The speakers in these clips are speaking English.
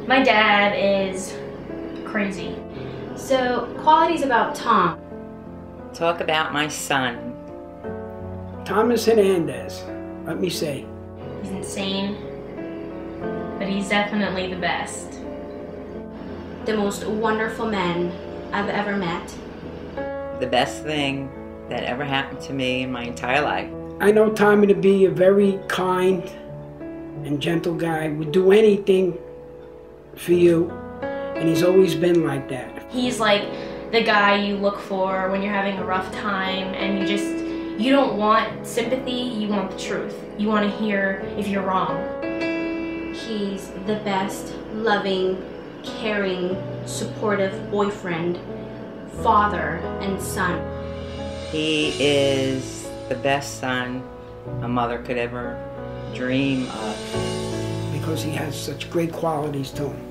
My dad is crazy. So, qualities about Tom. Talk about my son. Thomas Hernandez, let me say. He's insane, but he's definitely the best. The most wonderful man I've ever met. The best thing that ever happened to me in my entire life. I know Tommy to be a very kind and gentle guy, would do anything for you, and he's always been like that. He's like the guy you look for when you're having a rough time, and you don't want sympathy, you want the truth. You want to hear if you're wrong. He's the best, loving, caring, supportive boyfriend, father, and son. He is the best son a mother could ever dream of. Because he has such great qualities to him.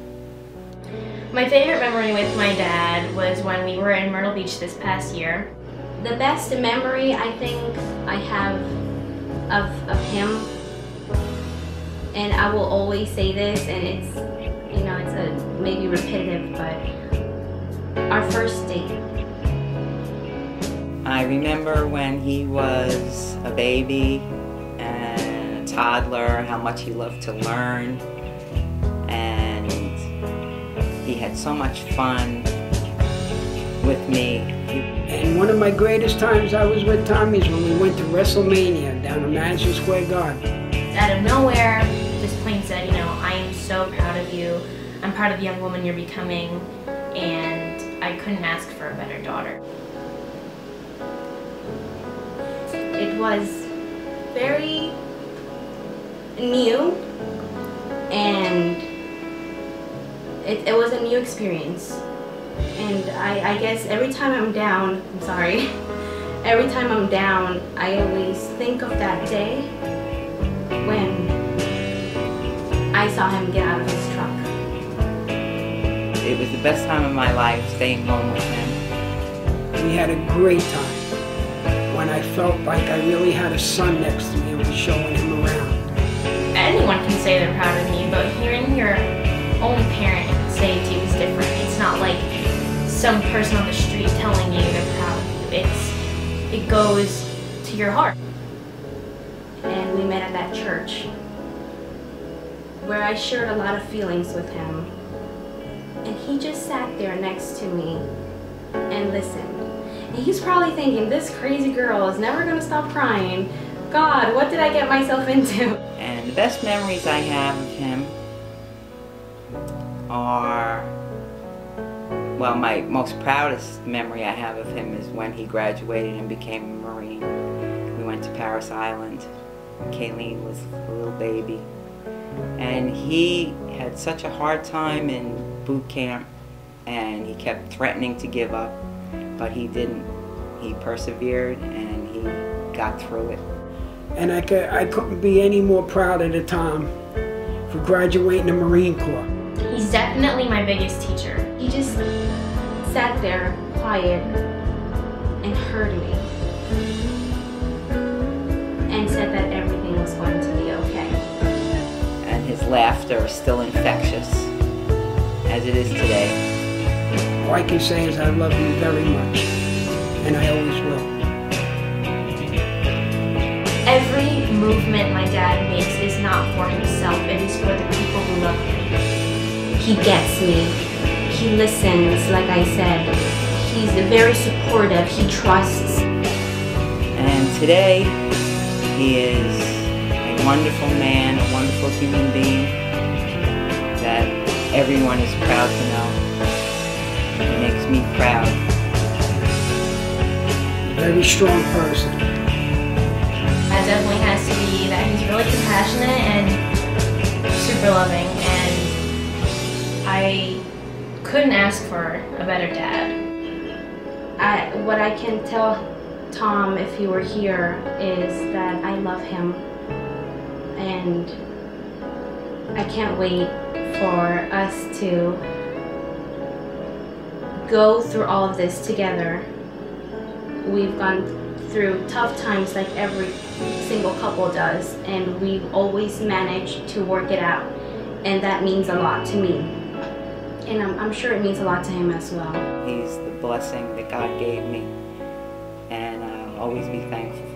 My favorite memory with my dad was when we were in Myrtle Beach this past year. The best memory I think I have of him, and I will always say this, and it's, it's maybe repetitive, but our first date. I remember when he was a baby and a toddler, how much he loved to learn, and he had so much fun with me. And one of my greatest times I was with Tommy is when we went to WrestleMania down in Madison Square Garden. Out of nowhere, just plain said, I am so proud of you. I'm proud of the young woman you're becoming, and I couldn't ask for a better daughter. It was very new, and it was a new experience. And I guess every time I'm down, every time I'm down, I always think of that day when I saw him get out of his truck. It was the best time of my life, staying home with him. We had a great time when I felt like I really had a son next to me and was showing him around. Anyone can say they're proud of me, but hearing your own parent say it to you is different. It's not like some person on the street telling you they're proud of you. It goes to your heart. And we met at that church where I shared a lot of feelings with him. And he just sat there next to me and listened. And he's probably thinking, this crazy girl is never going to stop crying. God, what did I get myself into? And the best memories I have of him are, well, my most proudest memory I have of him is when he graduated and became a Marine. We went to Paris Island. Kayleen was a little baby. And he had such a hard time in boot camp, and he kept threatening to give up, but he didn't. He persevered and he got through it. And I couldn't be any more proud of the Tom for graduating the Marine Corps. He's definitely my biggest teacher. He just sat there quiet and heard me and said that everything was going to be okay. And his laughter is still infectious, as it is today. All I can say is I love you very much, and I always will. Every movement my dad makes is not for himself, it is for the people who love him. He gets me. He listens, like I said. He's very supportive. He trusts. And today, he is a wonderful man, a wonderful human being that everyone is proud to know. He makes me proud. Very strong person. That definitely has to be that he's really compassionate and super loving, and I couldn't ask for a better dad. What I can tell Tom if he were here is that I love him, and I can't wait for us to go through all of this together. We've gone through tough times like every single couple does, and we've always managed to work it out, and that means a lot to me. And I'm sure it means a lot to him as well. He's the blessing that God gave me, and I'll always be thankful